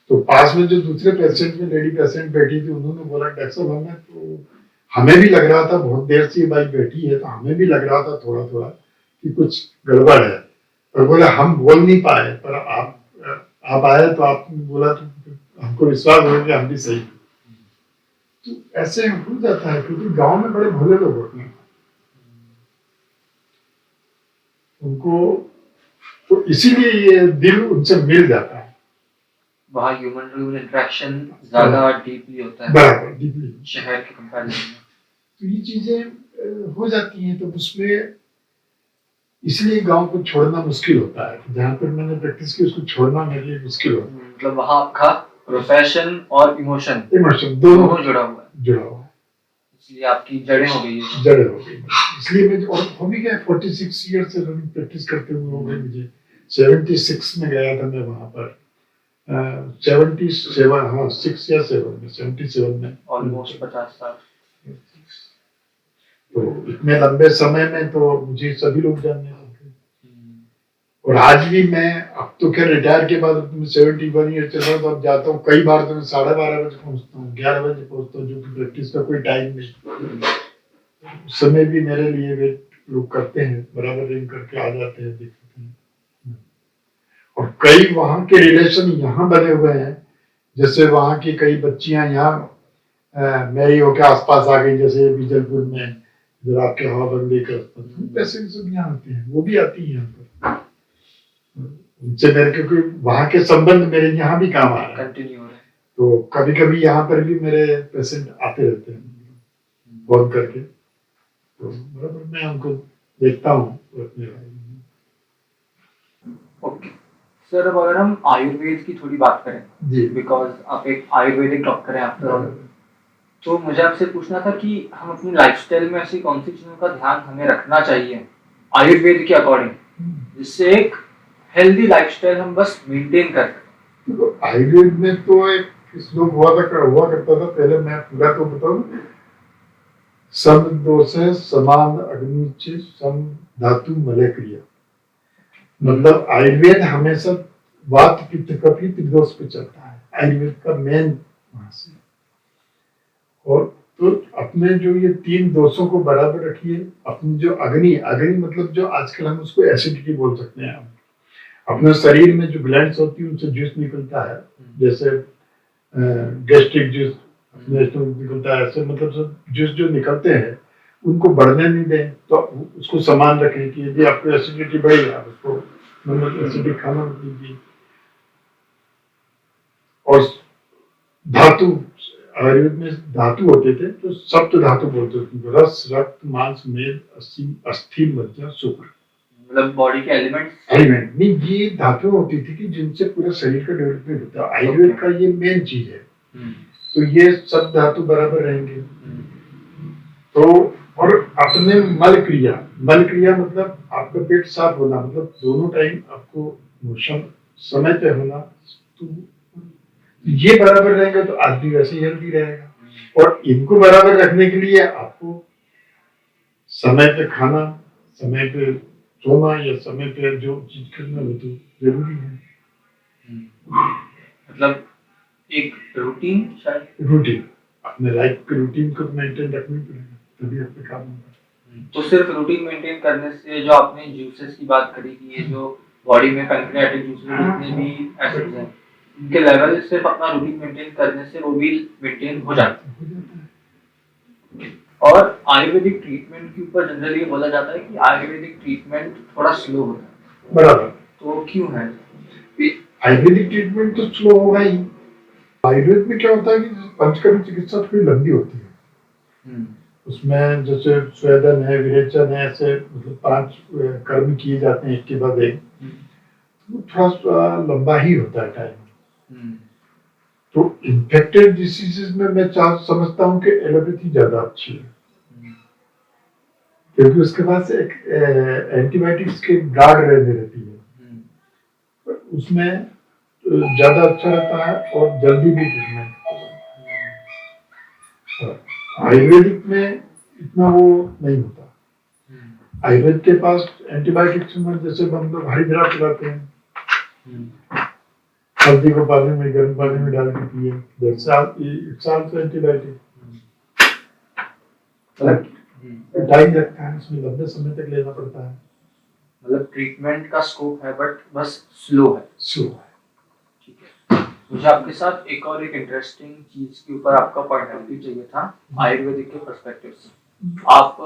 तो पास में जो दूसरे पेशेंट में लेडी पेशेंट बैठी थी, उन्होंने बोला डॉक्टर साहब हमें तो, हमें भी लग रहा था बहुत देर से ये बाई बैठी है, तो हमें भी लग रहा था थोड़ा थोड़ा कि कुछ गड़बड़ है, और बोले हम बोल नहीं पाए, पर आप आए तो आपने बोला तो हमको विश्वास हो गया हम भी सही। तो ऐसे हो जाता है, क्योंकि गांव में बड़े भोले लोग होते हैं, उनको तो इसीलिए ये दिल उनसे मिल जाता है। वहाँ ह्यूमन टू ह्यूमन इंटरेक्शन ज्यादा डीपली होता है, बराबर डीपली शहर के कंपैरिजन में। तो ये चीजें हो जाती हैं। तो उसमें इसलिए गांव को छोड़ना मुश्किल होता है। जहाँ पर मैंने प्रैक्टिस की उसको छोड़ना मेरे लिए मुश्किल होता है। मतलब वहाँ आपका प्रोफेशन और इमोशन दोनों जुड़ा हुआ है, इसलिए आपकी जड़ें हो गई है। जड़ें हो गई, इसलिए मैं, और हो भी गया 46 ईयर से रनिंग प्रैक्टिस करते हुए हो गई मुझे। 76 में गया था मैं वहाँ पर, 77, हाँ 6 या 7 में, 77 में, ऑलमोस्ट 50 साल। तो इतने लंबे समय में तो मुझे सभी लोग जानने लगे। और आज भी मैं, अब तो क्या रिटायर के बाद 71 ईयर चल रहा हूँ, तो अब जाता हूँ कई बार, तो मैं 12:30 बजे पहुँचता हूँ, 11 बजे पहुँचता हूँ, जो कि प्रैक्टिस का कोई टाइम नहीं। उस समय भी मेरे लिए वेट लोग करते हैं, बराबर रिंग करके आ जाते हैं, देखते हैं। और कई वहाँ के रिलेशन यहाँ बने हुए हैं, जैसे वहाँ की कई बच्चियां यहाँ मेरी होके आसपास आ गई, जैसे बीजलपुर में इधर आपके हवा बंदी के पैसे सब यहाँ आते हैं, वो भी आती है यहाँ पर उनसे मेरे, क्योंकि वहाँ के संबंध मेरे यहाँ भी काम आ रहे हैं, कंटिन्यू हो रहा है। तो कभी कभी यहाँ पर भी मेरे पेशेंट आते रहते हैं फोन करके, तो बराबर मैं उनको देखता हूँ अपने। ओके सर, अब अगर हम आयुर्वेद की थोड़ी बात करें, जी, बिकॉज आप एक आयुर्वेदिक डॉक्टर हैं आफ्टर ऑल, तो मुझे आपसे पूछना था कि हम अपनी लाइफस्टाइल में ऐसी कौन सी चीज़ों का ध्यान हमें रखना चाहिए आयुर्वेद के अकॉर्डिंग, जिससे एक हेल्दी लाइफस्टाइल हम बस मेंटेन कर सकें। तो आयुर्वेद में तो एक श्लोक हुआ करता था पहले, मैं पूरा तो बताऊं, सम दोष समान अग्नि सम धातु मलय क्रिया। मतलब आयुर्वेद हमेशा वात पित्त कफी त्रिदोष पे चलता है, आयुर्वेद का मेन वहां से। और तो अपने जो ये 3 दोषों को बराबर रखिए, अपनी जो अग्नि मतलब जो आजकल हम उसको एसिडिटी बोल सकते हैं, अपने शरीर में जो ग्लैंड्स होती है उनसे जूस निकलता है, जैसे गैस्ट्रिक जूस निकलता है, ऐसे मतलब सब जूस जो निकलते हैं उनको बढ़ने नहीं दें, तो उसको समान रखें कि यदि आपको एसिडिटी बढ़ी आप उसको मतलब एसिडिक खाना लीजिए। और धातु, आयुर्वेद में धातु होते थे तो सप्त धातु बोलते थे, रस, रक्त, मांस, मेद, अस्थि, मज्जा, शुक्र। मतलब बॉडी के एलिमेंट्स। एलिमेंट नहीं, ये धातुएं होती थी कि जिनसे पूरा शरीर का डेवलपमेंट होता है। आयुर्वेद का ये मेन चीज है। तो ये सब धातु बराबर रहेंगे। तो और अपने मल क्रिया मतलब आपका पेट साफ होना, मतलब दोनों टाइम आपको मोशन समय पे होना, तो ये बराबर रहेंगे तो आदमी वैसे ही हेल्दी रहेगा। और इनको बराबर रखने के लिए आपको समय पे खाना, समय पे सोना या समय पे जो चीज करना वो तो जरूरी है। मतलब एक रूटीन, शायद रूटीन, अपने लाइफ के रूटीन को मेंटेन रखना पड़ेगा, तभी आपका काम होगा। तो सिर्फ रूटीन मेंटेन करने से, जो आपने जूसेस की बात करी कि ये जो बॉडी में पैंक्रियाटिक जूसेस जितने भी एसिड्स हैं उनके लेवल सिर्फ अपना रूटीन मेंटेन करने से वो भी मेंटेन हो जाते हैं। और आयुर्वेदिक ट्रीटमेंट के ऊपर जनरली बोला जाता है कि आयुर्वेदिक ट्रीटमेंट थोड़ा स्लो होता है, बराबर। तो क्यों है? आयुर्वेदिक ट्रीटमेंट तो स्लो होगा ही। आयुर्वेद में क्या होता है कि पंचकर्म चिकित्सा थोड़ी लंबी होती है। उसमें जैसे स्वेदन है, विरेचन है, ऐसे मतलब 5 कर्म किए जाते हैं एक के बाद एक, तो थोड़ा सा लंबा ही होता है टाइम। तो इन्फेक्टेड डिसीजेज में मैं समझता हूँ कि एलोपैथी ज्यादा अच्छी है, क्योंकि उसके पास एक एंटीबायोटिक्स की गार्ड रहती है, उसमें ज्यादा अच्छा रहता है और जल्दी भी ट्रीटमेंट होता है। आयुर्वेदिक में इतना वो नहीं होता। आयुर्वेद के पास एंटीबायोटिक्स में जैसे हम लोग हरिद्रा पिलाते हैं, हल्दी को पानी में, गर्म पानी में डाल के पिए, 10 साल से एंटीबायोटिक टाइम लगता है, उसमें लंबे समय तक लेना पड़ता है। मतलब ट्रीटमेंट का स्कोप है बट बस स्लो है। ठीक है। मुझे आपके साथ एक इंटरेस्टिंग चीज के ऊपर आपका पॉइंट ऑफ व्यू चाहिए था आयुर्वेदिक के पर्सपेक्टिव से। आप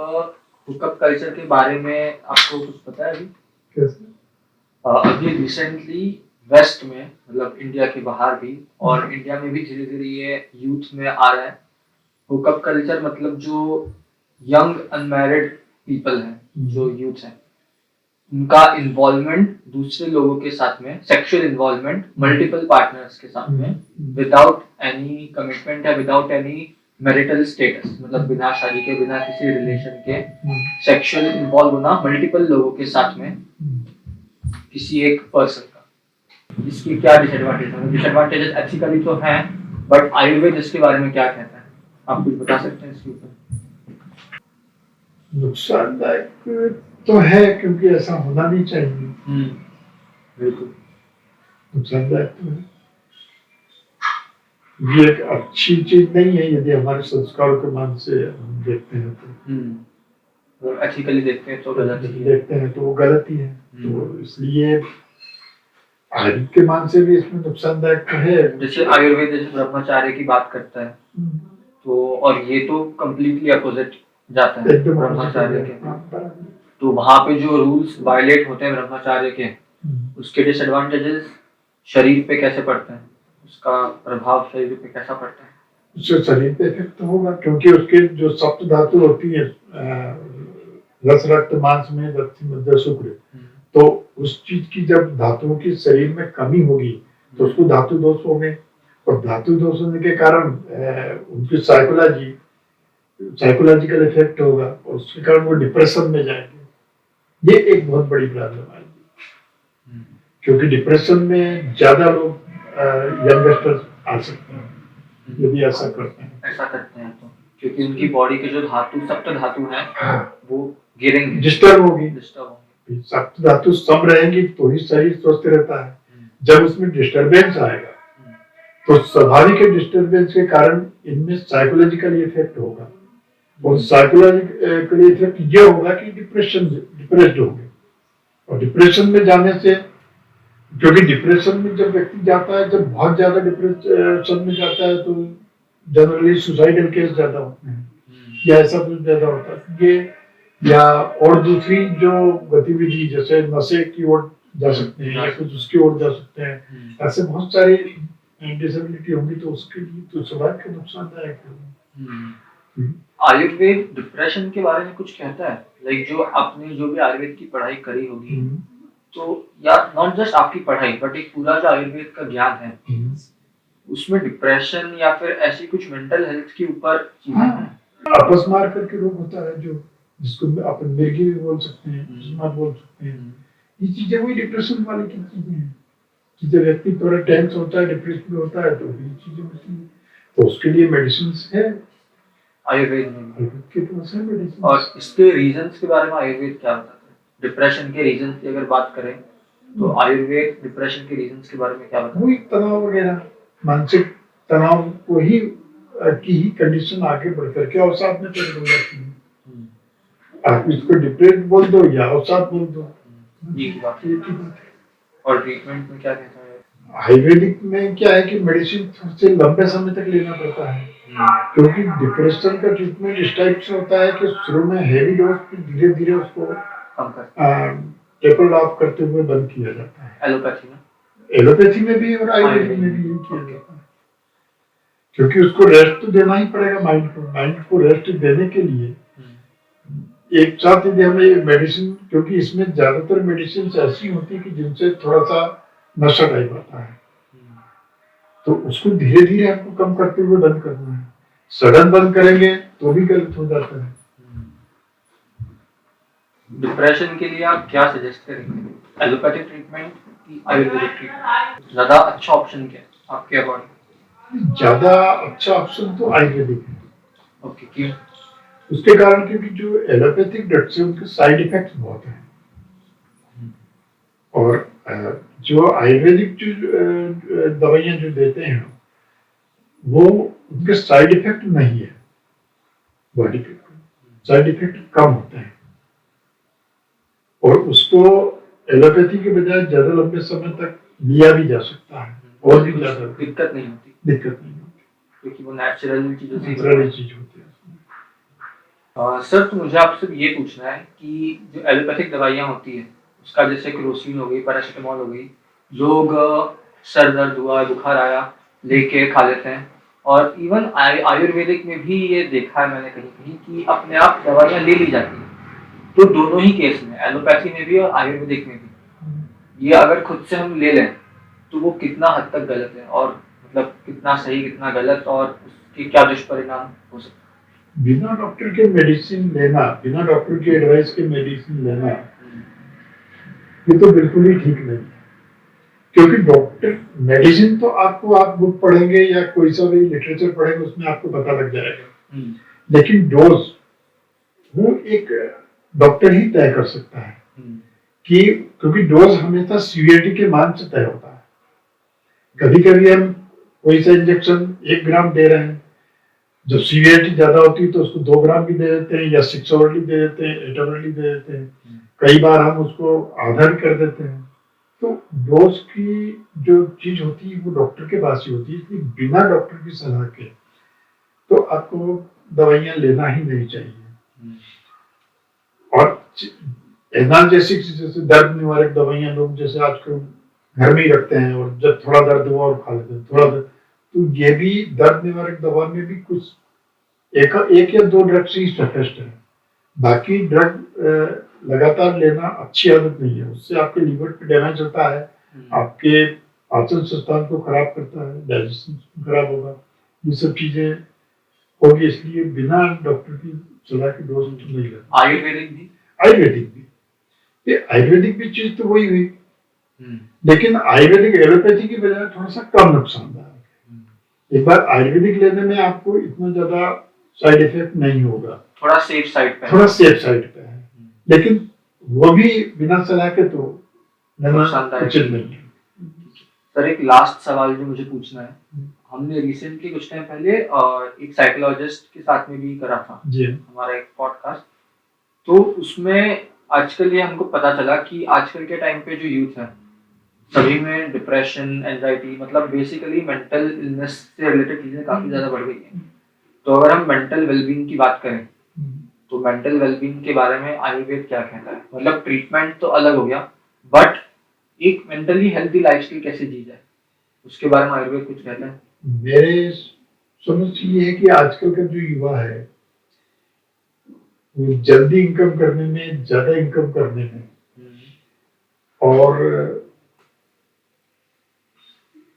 हुकअप कल्चर के बारे में आपको कुछ पता है अभी? कैसे? अभी रिसेंटली वेस्ट में, मतलब इंडिया के बाहर भी और इंडिया में भी धीरे धीरे ये यूथ में आ रहा है। हुकअप कल्चर मतलब जो यंग अनमैरिड पीपल हैं, जो यूथ हैं, उनका इन्वॉल्वमेंट दूसरे लोगों के साथ में, सेक्सुअल इन्वॉल्वमेंट मल्टीपल पार्टनर्स के साथ में विदाउट एनी कमिटमेंट या विदाउट एनी मैरिटल स्टेटस, मतलब बिना शादी के, बिना किसी रिलेशन के सेक्सुअल इन्वॉल्व होना मल्टीपल लोगों के साथ में किसी एक पर्सन का। इसकी क्या डिसएडवांटेज है? डिसएडवांटेजेस एथिकली तो हैं, बट आयुर्वेद इसके बारे में क्या कहता है? आप कुछ बता सकते हैं इसके ऊपर? नुकसानदायक तो है, क्योंकि ऐसा होना नहीं चाहिए। बिल्कुल नुकसानदायक तो है। ये एक अच्छी चीज नहीं है यदि हमारे संस्कारों के मान से हम देखते हैं तो। एथिकली देखते हैं तो गलत ही है। देखते हैं तो वो गलत ही है। तो इसलिए आयुर्वेद के मान से भी इसमें नुकसानदायक तो है। जैसे आयुर्वेद जैसे ब्रह्मचार्य की बात करता है, तो और ये तो कम्प्लीटली अपोजिट जाता है ब्रह्मचार्य के। तो वहां पे जो रूल्स वायलेट होते हैं ब्रह्मचार्य के, उसके डिसएडवांटेजेस शरीर पे कैसे पड़ते हैं, उसका प्रभाव शरीर पे कैसा पड़ता है? उससे शरीर पे इफेक्ट तो होगा, क्योंकि उसके जो सप्त धातु होती है, रस, रक्त, मांस, मेद, अस्थि, मज्जा, शुक्र, तो उस चीज की जब धातुओं की शरीर में कमी होगी तो उसको धातु दोष होंगे, और धातु दोष होने के कारण उनकी साइकोलॉजिकल इफेक्ट होगा, और उसके कारण वो डिप्रेशन में जाएंगे। ये एक बहुत बड़ी प्रॉब्लम आएगी, क्योंकि डिप्रेशन में ज्यादा लोग यंगस्टर्स आ सकते हैं यदि ऐसा करते हैं तो, क्योंकि उनकी बॉडी के जो धातु, सप्त धातु हैं, वो गिरेंगे, डिस्टर्ब होगी। सप्त धातु सम रहेंगी तो ही शरीर स्वस्थ रहता है। जब उसमें डिस्टर्बेंस आएगा तो स्वाभाविक डिस्टर्बेंस के कारण इनमें साइकोलॉजिकल इफेक्ट होगा, और साइकोलॉजिकल इफेक्ट ये होगा कि डिप्रेस्ड होंगे, और डिप्रेशन में जाने से, क्योंकि डिप्रेशन में जब व्यक्ति जाता है, जब बहुत ज्यादा डिप्रेशन में जाता है, तो जनरली सुसाइडल केस ज्यादा होते हैं या ऐसा कुछ ज्यादा होता है ये, या और दूसरी जो गतिविधि जैसे नशे की ओर जा सकते हैं या कुछ उसकी ओर जा सकते हैं। ऐसे बहुत सारी डिसेबिलिटी होगी तो उसके लिए तो स्वास्थ्य का नुकसानदायक है। हम्म। आयुर्वेद डिप्रेशन के बारे में कुछ कहता है? लाइक जो आपने जो भी आयुर्वेद की पढ़ाई करी होगी, हम्म। तो या नॉट जस्ट आपकी पढ़ाई बट एक पूरा जो आयुर्वेद का ज्ञान है, उसमें डिप्रेशन या फिर ऐसी कुछ मेंटल हेल्थ के ऊपर चीजें हैं? आपस मार करके रोग होता है जो जिसको अपन मिर्गी भी बोल सकते हैं, अपस्मार बोल सकते हैं। ये चीजें वही डिप्रेशन वाली की चीजें हैं कि जब व्यक्ति थोड़ा टेंस होता है, डिप्रेस में होता है तो ये चीजें होती हैं। तो उसके लिए मेडिसिन है आयुर्वेद में। आयुर्वेद के पास है मेडिसिन। और इसके रीजंस के बारे में आयुर्वेद क्या बताता है? डिप्रेशन के रीजंस की अगर बात करें तो आयुर्वेद डिप्रेशन के रीजंस के बारे में क्या बताता है? वही तनाव वगैरह, मानसिक तनाव को ही की ही कंडीशन आगे बढ़ करके अवसाद में परिणत हो जाती है। आप इसको डिप्रेस बोल दो या अवसाद बोल दो, ये की बात एक ही बात है। और ट्रीटमेंट में क्या कहता है? आयुर्वेदिक में क्या है कि मेडिसिन से लंबे समय तक लेना पड़ता है, क्योंकि डिप्रेशन का ट्रीटमेंट इस टाइप से होता है कि शुरू में हैवी डोज फिर धीरे धीरे उसको कम कर टेपर ऑफ करते हुए बंद किया जाता है। एलोपैथी में, एलोपैथी में भी और आयुर्वेदिक में भी यही किया जाता है, क्योंकि उसको रेस्ट तो देना ही पड़ेगा। माइंड को रेस्ट देने के लिए एक साथ यदि हमें मेडिसिन, क्योंकि इसमें ज्यादातर मेडिसिन ऐसी होती है कि जिनसे थोड़ा सा नशा टाइप आता है, तो उसको धीरे धीरे हमको कम करते हुए बंद करना है। सडन बंद करेंगे तो भी गलत हो जाता है। डिप्रेशन के लिए आप क्या सजेस्ट करेंगे? एलोपैथिक ट्रीटमेंट की आयुर्वेदिक ट्रीटमेंट ज्यादा अच्छा ऑप्शन क्या है आपके अकॉर्डिंग? ज्यादा अच्छा ऑप्शन तो आयुर्वेदिक है। ओके, क्यों? उसके कारण क्योंकि जो एलोपैथिक ड्रग्स है उनके साइड इफेक्ट्स बहुत हैं, और जो आयुर्वेदिक जो दवाइयां जो देते हैं वो उनके साइड इफेक्ट नहीं है, बॉडी पे साइड इफेक्ट कम होते हैं, और उसको एलोपैथी के बजाय ज्यादा लंबे समय तक लिया भी जा सकता है और भी ज्यादा दिक्कत नहीं होती, क्योंकि वो नेचुरल चीजों से नेचुरल चीज होती है। सर, तो मुझे आपसे ये पूछना है कि जो एलोपैथिक दवाइयाँ होती है उसका जैसे क्रोसिन हो गई, पैरासीटामोल हो गई, लोग सर दर्द हुआ, बुखार आया लेके खा लेते हैं, और इवन आयुर्वेदिक में भी ये देखा है मैंने कहीं कहीं कि अपने आप दवाइयाँ ले ली जाती हैं। तो दोनों ही केस में, एलोपैथी में भी और आयुर्वेदिक में भी, ये अगर खुद से हम ले लें तो वो कितना हद तक गलत है, और मतलब कितना सही कितना गलत, और उसके क्या दुष्परिणाम हो सकते हैं? बिना डॉक्टर के मेडिसिन लेना, बिना डॉक्टर की एडवाइस के मेडिसिन लेना, ये तो बिल्कुल ही ठीक नहीं है। क्योंकि डॉक्टर मेडिसिन तो आपको, आप बुक पढ़ेंगे या कोई सा भी लिटरेचर पढ़ेंगे उसमें आपको पता लग जाएगा, लेकिन डोज वो एक डॉक्टर ही तय कर सकता है कि, क्योंकि डोज हमेशा सीवियरिटी के मान से तय होता है। कभी कभी हम कोई सा इंजेक्शन 1 ग्राम दे रहे हैं, जब सीवियरिटी ज्यादा होती है तो उसको 2 ग्राम भी दे देते हैं, या 6 आवरली दे देते हैं, 8 आवरली दे देते हैं, कई बार हम उसको आधा भी कर देते हैं। तो डोज की जो चीज होती है वो डॉक्टर के पास ही होती है, इसलिए बिना डॉक्टर की सलाह के तो आपको दवाइयां लेना ही नहीं चाहिए। और एनाल्जेसिक जैसे दर्द निवारक दवाइयां लोग जैसे आजकल घर में ही रखते हैं, और जब थोड़ा दर्द हुआ और खा लेते हैं थोड़ा दर्द, तो ये भी दर्द निवारक दवा में भी कुछ एक या 2 ड्रग्स ही सफिशिएंट है। बाकी ड्रग लगातार लेना अच्छी आदत नहीं है, उससे आपके लीवर पे डैमेज होता है, आपके पाचन संस्थान को खराब करता है, डाइजेशन खराब होगा, ये सब चीजें होगी। इसलिए बिना डॉक्टर की सलाह की डोज तो नहीं लेना। आयुर्वेदिक भी ये आयुर्वेदिक भी चीज तो वही हुई, लेकिन आयुर्वेदिक एलोपैथी की बजाय थोड़ा सा कम नुकसानदायक है। एक बार आयुर्वेदिक लेने में आपको इतना ज्यादा साइड इफेक्ट नहीं होगा, थोड़ा सेफ साइड पे है, लेकिन वो भी बिना सलाह के तो लेना उचित नहीं है। सर, एक लास्ट सवाल जो मुझे पूछना है, हमने रिसेंटली कुछ टाइम पहले एक साइकोलॉजिस्ट के साथ में भी करा था जी हमारा एक पॉडकास्ट, तो उसमें आजकल ये हमको पता चला कि आजकल के टाइम पे जो यूथ है सभी में डिप्रेशन, एंजाइटी, मतलब बेसिकली मेंटल इलनेस से रिलेटेड चीजें काफी ज्यादा बढ़ गई हैं। तो अगर हम मेंटल वेलबींग की बात करें तो मेंटल वेलबींग के बारे में आयुर्वेद क्या कहता है? मतलब ट्रीटमेंट तो अलग हो गया, बट एक मेंटली हेल्दी लाइफस्टाइल कैसे जी जाए? उसके बारे में आयुर्वेद कुछ कहता है? मेरे समझ ये है कि आजकल का जो युवा है वो जल्दी इनकम करने में, ज्यादा इनकम करने में और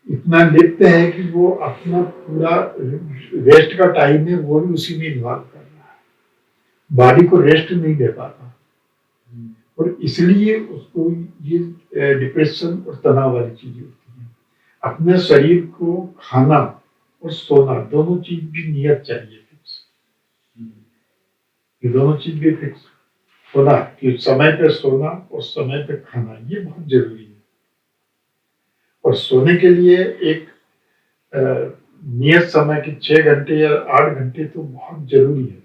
इतना लिप्त है कि वो अपना पूरा रेस्ट का टाइम है वो भी उसी में इन्वॉल्व कर रहा है, बॉडी को रेस्ट नहीं दे पाता और इसलिए उसको ये डिप्रेशन और तनाव वाली चीजें होती हैं। अपने शरीर को खाना और सोना दोनों चीज भी नियत चाहिए फिक्स, ये दोनों चीज भी फिक्स होना कि समय पे सोना और समय पे खाना ये बहुत जरूरी है। और सोने के लिए एक नियत समय के 6 घंटे या 8 घंटे तो बहुत जरूरी है।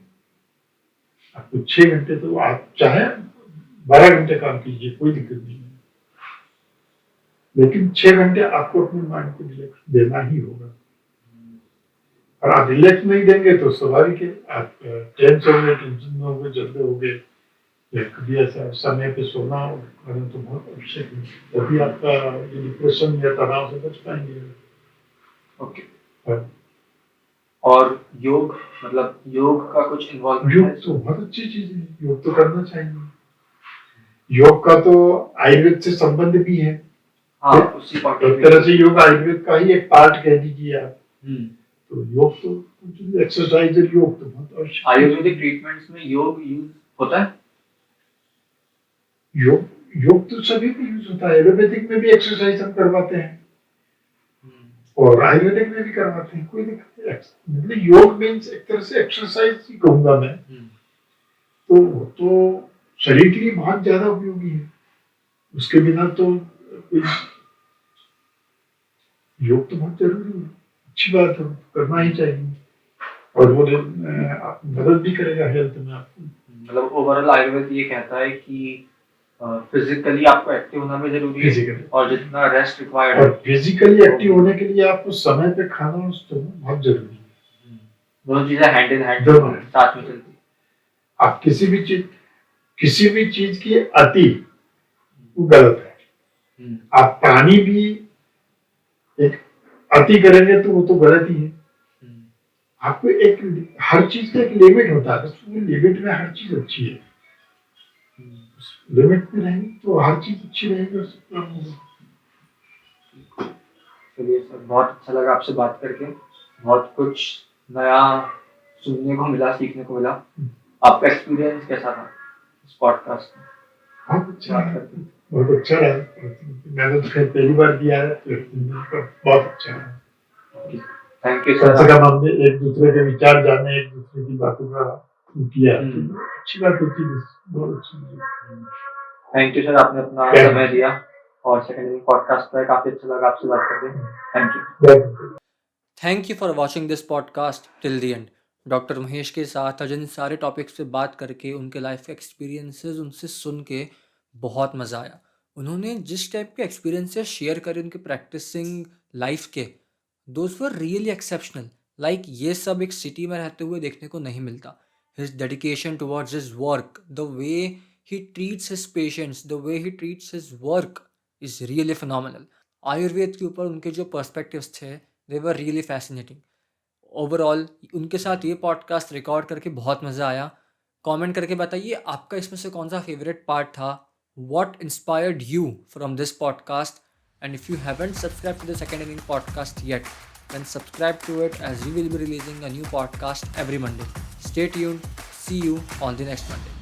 आपको 6 घंटे तो आप चाहे 12 घंटे काम कीजिए, कोई दिक्कत नहीं है, लेकिन 6 घंटे आपको अपने माइंड को रिलैक्स देना ही होगा। और आप रिलैक्स नहीं देंगे तो स्वाभाविक है आप टेंस हो गए, टेंशन में हो गए, जल्दी हो गए, या कभी ऐसा समय पे सोना करना तो बहुत आवश्यक है, तभी आपका ये डिप्रेशन या तनाव से बच पाएंगे। ओके। हाँ। और योग, मतलब योग का कुछ इन्वॉल्वमेंट है? योग तो बहुत अच्छी चीज है, योग तो करना चाहिए। योग का तो आयुर्वेद से संबंध भी है। हाँ, उसी एक तरह से योग आयुर्वेद का ही एक पार्ट कह दीजिए आप। तो योग तो एक्सरसाइज और योग तो बहुत आवश्यक। आयुर्वेदिक ट्रीटमेंट्स में योग यूज होता है? योग तो सभी में यूज होता है। एलोपैथिक में भी एक्सरसाइज हम करवाते हैं और आयुर्वेदिक में भी करवाते हैं, कोई दिक्कत नहीं। मतलब योग मीन्स एक तरह से एक्सरसाइज ही कहूंगा मैं। तो शरीर के लिए बहुत ज्यादा उपयोगी है, उसके बिना तो कोई, योग तो बहुत जरूरी है, अच्छी बात है, करना ही चाहिए और वो मदद भी करेगा हेल्थ में आपको। मतलब ओवरऑल आयुर्वेद ये कहता है कि फिजिकली आपको एक्टिव होना भी जरूरी है और जितना रेस्ट रिक्वायर्ड है। और फिजिकली एक्टिव होने के लिए आपको समय पे खाना और सोना बहुत जरूरी है। दोनों चीजें हैंड इन हैंड साथ में चलती है। आप किसी भी चीज की अति वो गलत है। आप पानी भी एक अति करेंगे तो वो तो गलत ही है। आपको एक हर चीज का एक लिमिट होता है, बस वो लिमिट में हर चीज अच्छी है। लिमिट में रहेंगे तो हर चीज अच्छी रहेगी और सब काम होगा। चलिए सर, बहुत अच्छा लगा आपसे बात करके, बहुत कुछ नया सुनने को मिला, सीखने को मिला। आपका एक्सपीरियंस कैसा था इस पॉडकास्ट में? बहुत अच्छा रहा। मैंने तो खैर पहली बार दिया है तो बहुत अच्छा रहा। थैंक यू कम से सर। कम हमने एक दूसरे के विचार जाने, एक दूसरे की बातों का किया, तो अच्छी बात होती है, बहुत अच्छी। थैंक यू सर, आपने अपना समय दिया और सेकेंडरी पॉडकास्ट पर काफी अच्छा लगा आपसे बात करके। Thank you. Thank you for watching this podcast till the end. Doctor Mahesh के साथ आज इन सारे टॉपिक्स पे बात करके, उनके लाइफ के एक्सपीरियंसेस उनसे सुन के बहुत मज़ा आया। उन्होंने जिस टाइप के एक्सपीरियंसेस शेयर करे उनके प्रैक्टिसिंग लाइफ के, those were really exceptional. Like ये सब एक सिटी में रहते हुए देखने को नहीं मिलता। His dedication towards his work, the way he treats his patients, the way he treats his work is really phenomenal. Ayurveda के ऊपर उनके जो पर्सपेक्टिव्स थे, they were really fascinating. Overall उनके साथ ये पॉडकास्ट रिकॉर्ड करके बहुत मज़ा आया। कमेंट करके बताइए आपका इसमें से कौन सा फेवरेट पार्ट था, what inspired you from this podcast, and if you haven't subscribed to the Second Inning podcast yet, then subscribe to it as we will be releasing a new podcast every Monday. Stay tuned. See you on the next Monday.